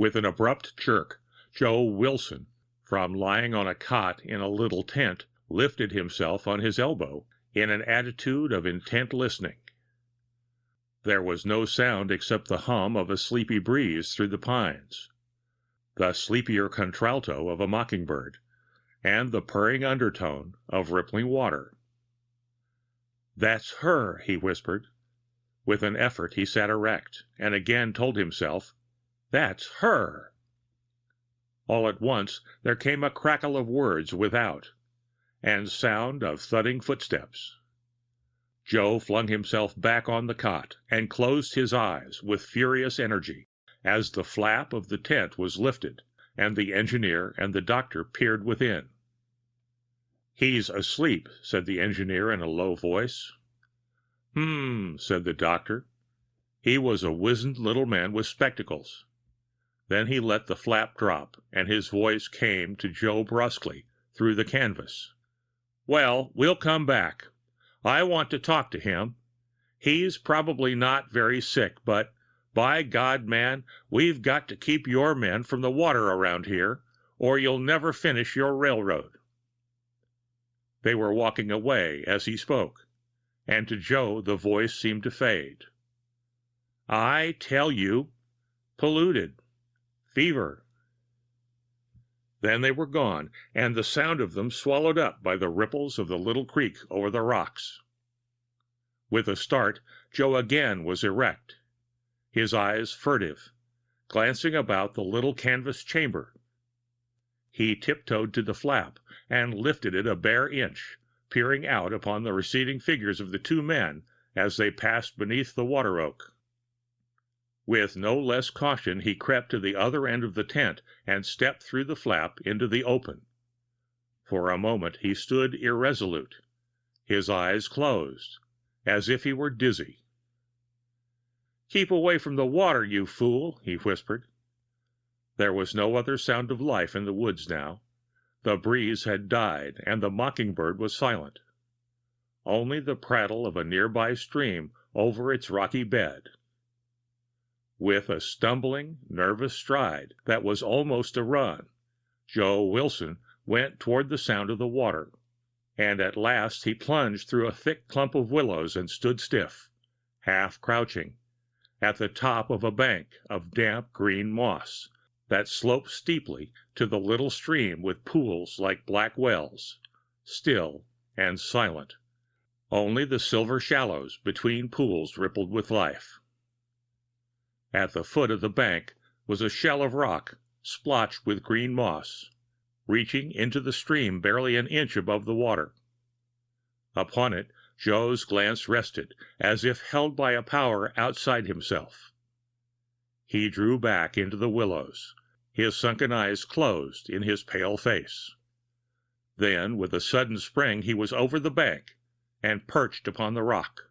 With an abrupt jerk, Joe Wilson, from lying on a cot in a little tent, lifted himself on his elbow in an attitude of intent listening. There was no sound except the hum of a sleepy breeze through the pines, the sleepier contralto of a mockingbird, and the purring undertone of rippling water. "That's her," he whispered. With an effort he sat erect, and again told himself, "That's her." All at once there came a crackle of words without, and sound of thudding footsteps. Joe flung himself back on the cot and closed his eyes with furious energy as the flap of the tent was lifted and the engineer and the doctor peered within. "He's asleep," said the engineer in a low voice. Said the doctor. He was a wizened little man with spectacles. Then he let the flap drop, and his voice came to Joe brusquely through the canvas. "Well, we'll come back. I want to talk to him. He's probably not very sick, but by God, man, we've got to keep your men from the water around here, or you'll never finish your railroad." They were walking away as he spoke, and to Joe the voice seemed to fade. "I tell you, polluted. Fever." Then they were gone, and the sound of them swallowed up by the ripples of the little creek over the rocks. With a start, Joe again was erect, his eyes furtive, glancing about the little canvas chamber. He tiptoed to the flap and lifted it a bare inch, peering out upon the receding figures of the two men as they passed beneath the water oak. With no less caution he crept to the other end of the tent and stepped through the flap into the open. For a moment he stood irresolute, his eyes closed, as if he were dizzy. "Keep away from the water, you fool," he whispered. There was no other sound of life in the woods now. The breeze had died, and the mockingbird was silent. Only the prattle of a nearby stream over its rocky bed. With a stumbling, nervous stride that was almost a run, Joe Wilson went toward the sound of the water, and at last he plunged through a thick clump of willows and stood stiff, half crouching, at the top of a bank of damp green moss that sloped steeply to the little stream with pools like black wells, still and silent. Only the silver shallows between pools rippled with life. At the foot of the bank was a shell of rock, splotched with green moss, reaching into the stream barely an inch above the water. Upon it, Joe's glance rested, as if held by a power outside himself. He drew back into the willows, his sunken eyes closed in his pale face. Then, with a sudden spring, he was over the bank and perched upon the rock.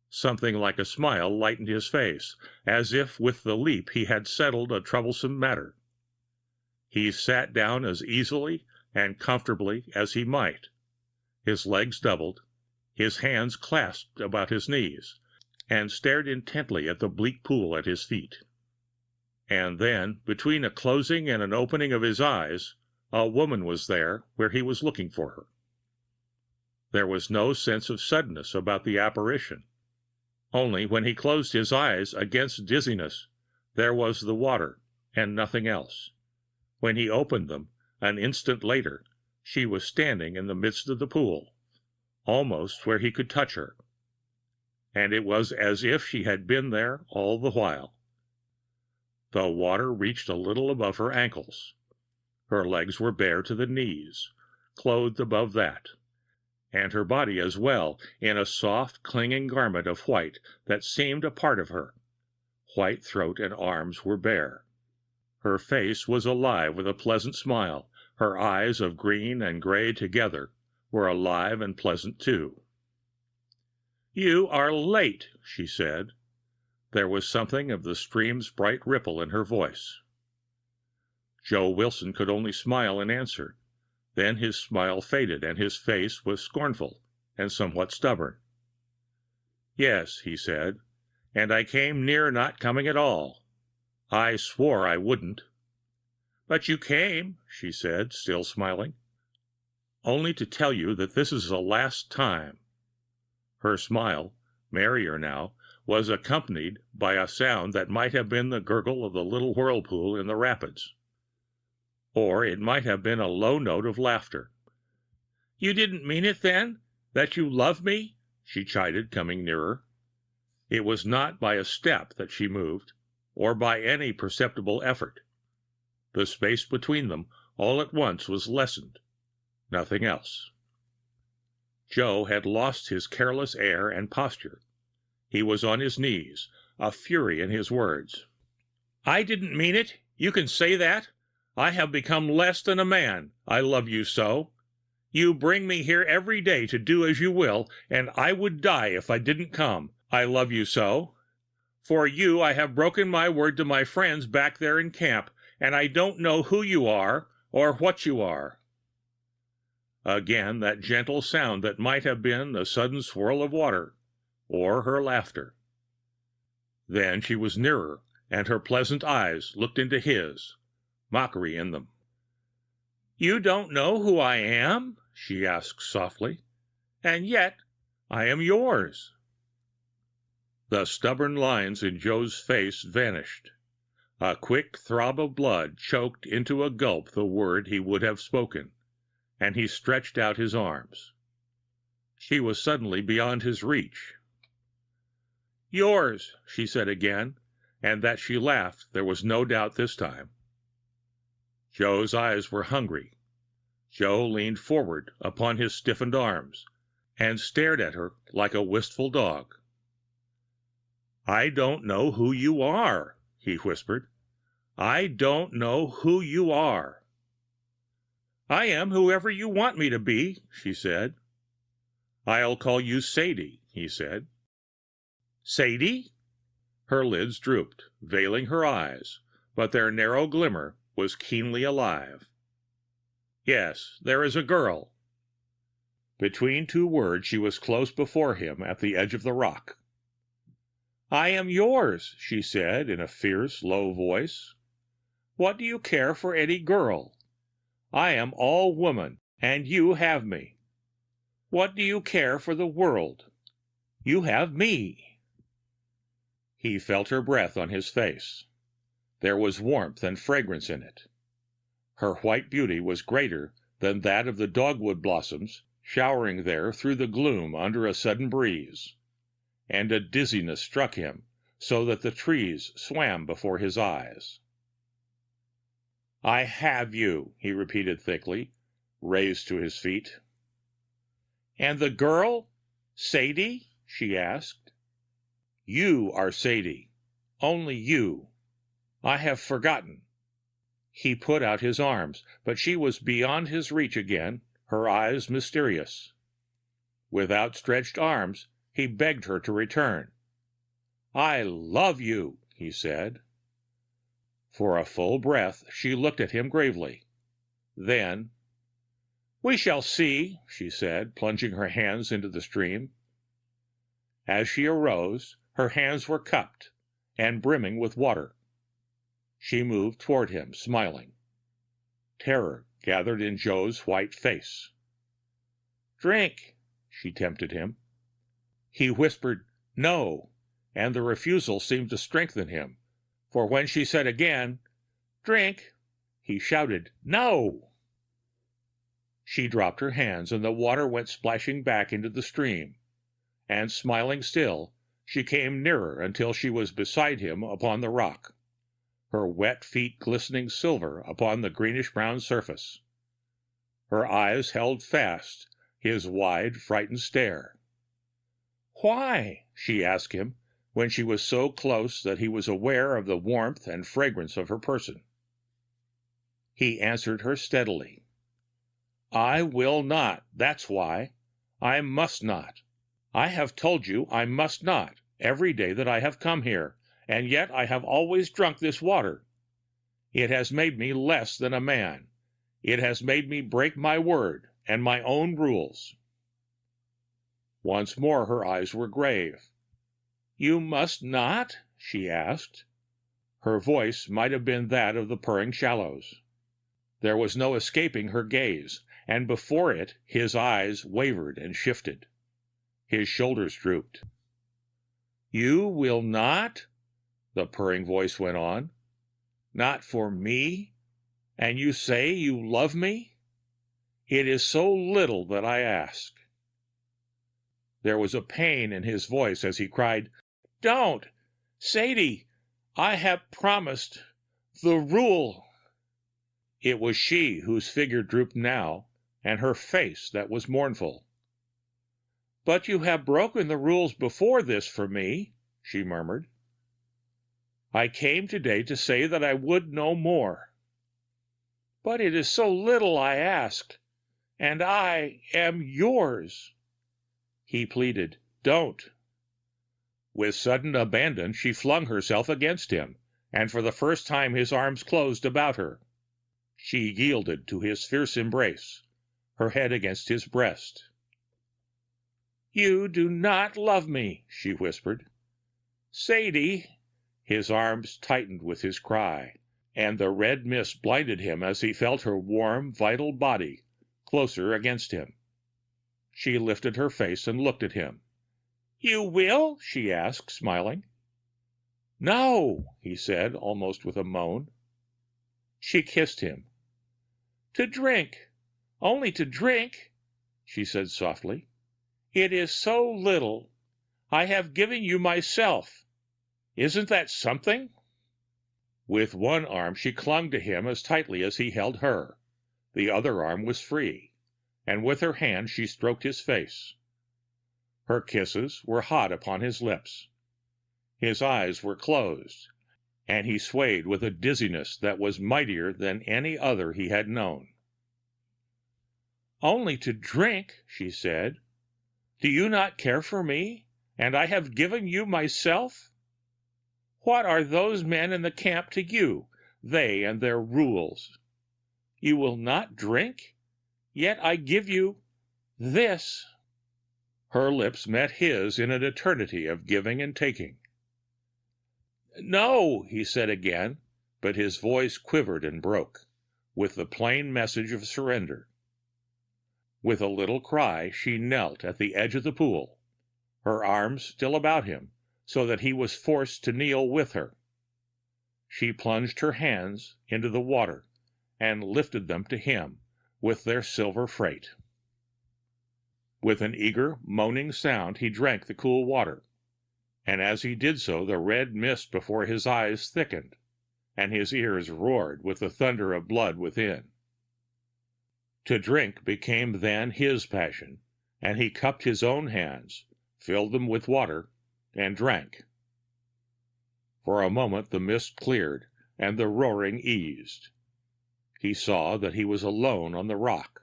Something like a smile lightened his face, as if with the leap he had settled a troublesome matter. He sat down as easily and comfortably as he might, his legs doubled, his hands clasped about his knees, and stared intently at the bleak pool at his feet. And then, between a closing and an opening of his eyes, a woman was there where he was looking for her. There was no sense of suddenness about the apparition. Only when he closed his eyes against dizziness, there was the water and nothing else. When he opened them, an instant later, she was standing in the midst of the pool, almost where he could touch her. And it was as if she had been there all the while. The water reached a little above her ankles. Her legs were bare to the knees, clothed above that, and her body as well, in a soft, clinging garment of white that seemed a part of her. White throat and arms were bare. Her face was alive with a pleasant smile. Her eyes, of green and gray together, were alive and pleasant too. "You are late," she said. There was something of the stream's bright ripple in her voice. Joe Wilson could only smile in answer. Then his smile faded, and his face was scornful and somewhat stubborn. "Yes," he said, "and I came near not coming at all. I swore I wouldn't. But you came, she said, still smiling. Only to tell you that this is the last time. Her smile, merrier now, was accompanied by a sound that might have been the gurgle of the little whirlpool in the rapids. Or it might have been a low note of laughter. You didn't mean it then? That you love me? She chided, coming nearer. It was not by a step that she moved, or by any perceptible effort. The space between them all at once was lessened. Nothing else. Joe had lost his careless air and posture. He was on his knees, a fury in his words. I didn't mean it. You can say that. I have become less than a man. I love you so. You bring me here every day to do as you will, and I would die if I didn't come. I love you so. For you, I have broken my word to my friends back there in camp, and I don't know who you are or what you are. Again, that gentle sound that might have been the sudden swirl of water, or her laughter. Then she was nearer, and her pleasant eyes looked into his, mockery in them. You don't know who I am? She asked softly. And yet I am yours. The stubborn lines in Joe's face vanished. A quick throb of blood choked into a gulp the word he would have spoken, and he stretched out his arms. She was suddenly beyond his reach. Yours, she said again, and that she laughed there was no doubt this time. Joe's eyes were hungry. Joe leaned forward upon his stiffened arms and stared at her like a wistful dog. I don't know who you are, he whispered. I don't know who you are. I am whoever you want me to be, she said. I'll call you Sadie, he said. Sadie? Her lids drooped, veiling her eyes, but their narrow glimmer was keenly alive. Yes, there is a girl. Between two words, she was close before him at the edge of the rock. I am yours, she said in a fierce, low voice. What do you care for any girl? I am all woman, and you have me. What do you care for the world? You have me. He felt her breath on his face. There was warmth and fragrance in it. Her white beauty was greater than that of the dogwood blossoms showering there through the gloom under a sudden breeze, and a dizziness struck him so that the trees swam before his eyes. I have you, he repeated thickly, raised to his feet. And the girl? Sadie? She asked. You are Sadie. Only you. I have forgotten. He put out his arms, but she was beyond his reach again, her eyes mysterious. With outstretched arms, he begged her to return. I love you, he said. For a full breath, she looked at him gravely. Then, we shall see, she said, plunging her hands into the stream. As she arose, her hands were cupped and brimming with water. She moved toward him, smiling. Terror gathered in Joe's white face. Drink, she tempted him. He whispered, no, and the refusal seemed to strengthen him, for when she said again, drink, he shouted, no. She dropped her hands, and the water went splashing back into the stream, and smiling still, she came nearer until she was beside him upon the rock, her wet feet glistening silver upon the greenish-brown surface. Her eyes held fast his wide, frightened stare. Why? She asked him, when she was so close that he was aware of the warmth and fragrance of her person. He answered her steadily. I will not, that's why. I must not. I have told you I must not, every day that I have come here, and yet I have always drunk this water. It has made me less than a man. It has made me break my word and my own rules. Once more her eyes were grave. You must not? She asked. Her voice might have been that of the purring shallows. There was no escaping her gaze, and before it his eyes wavered and shifted. His shoulders drooped. "You will not?" the purring voice went on. "Not for me? And you say you love me? It is so little that I ask." There was a pain in his voice as he cried, "Don't! Sadie, I have promised. The rule." It was she whose figure drooped now, and her face that was mournful. "But you have broken the rules before this for me," she murmured. "I came today to say that I would no more." "But it is so little I asked, and I am yours." He pleaded, "Don't." With sudden abandon, she flung herself against him, and for the first time his arms closed about her. She yielded to his fierce embrace, her head against his breast. "You do not love me," she whispered. "Sadie!" His arms tightened with his cry, and the red mist blinded him as he felt her warm, vital body closer against him. She lifted her face and looked at him. "You will?" she asked, smiling. "No," he said, almost with a moan. She kissed him. "To drink, only to drink," she said softly. "It is so little. I have given you myself. Isn't that something?" With one arm she clung to him as tightly as he held her. The other arm was free, and with her hand she stroked his face. Her kisses were hot upon his lips. His eyes were closed, and he swayed with a dizziness that was mightier than any other he had known. "Only to drink," she said. "Do you not care for me, and I have given you myself? What are those men in the camp to you, they and their rules? You will not drink, yet I give you this." Her lips met his in an eternity of giving and taking. "No," he said again, but his voice quivered and broke, with the plain message of surrender. With a little cry, she knelt at the edge of the pool, her arms still about him, so that he was forced to kneel with her. She plunged her hands into the water and lifted them to him with their silver freight. With an eager, moaning sound, he drank the cool water, and as he did so, the red mist before his eyes thickened, and his ears roared with the thunder of blood within. To drink became then his passion, and he cupped his own hands, filled them with water, and drank. For a moment the mist cleared, and the roaring eased. He saw that he was alone on the rock.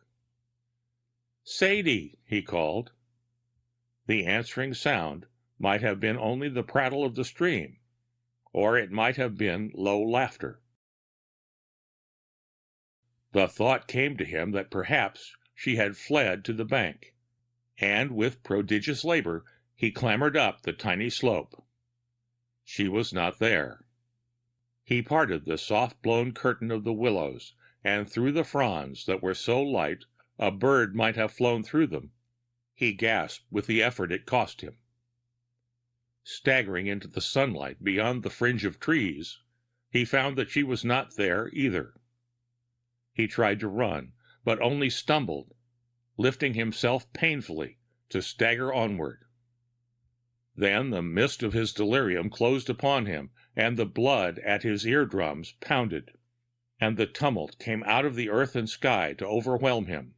"Sadie!" he called. The answering sound might have been only the prattle of the stream, or it might have been low laughter. The thought came to him that perhaps she had fled to the bank, and with prodigious labor he clambered up the tiny slope. She was not there. He parted the soft-blown curtain of the willows, and through the fronds that were so light a bird might have flown through them, he gasped with the effort it cost him. Staggering into the sunlight beyond the fringe of trees, he found that she was not there either. He tried to run, but only stumbled, lifting himself painfully to stagger onward. Then the mist of his delirium closed upon him, and the blood at his eardrums pounded, and the tumult came out of the earth and sky to overwhelm him.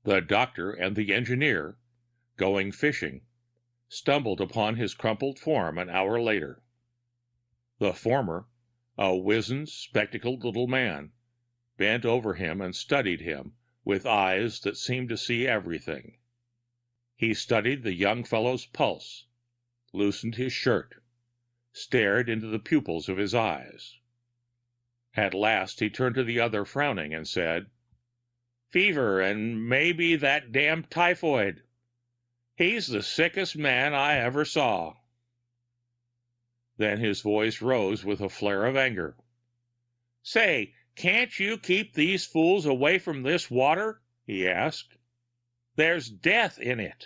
The doctor and the engineer, going fishing, stumbled upon his crumpled form an hour later. The former, a wizened, spectacled little man, bent over him and studied him with eyes that seemed to see everything. He studied the young fellow's pulse, loosened his shirt, stared into the pupils of his eyes. At last he turned to the other, frowning, and said, "Fever, and maybe that damned typhoid. He's the sickest man I ever saw." Then his voice rose with a flare of anger. Say, can't you keep these fools away from this water? He asked. There's death in it.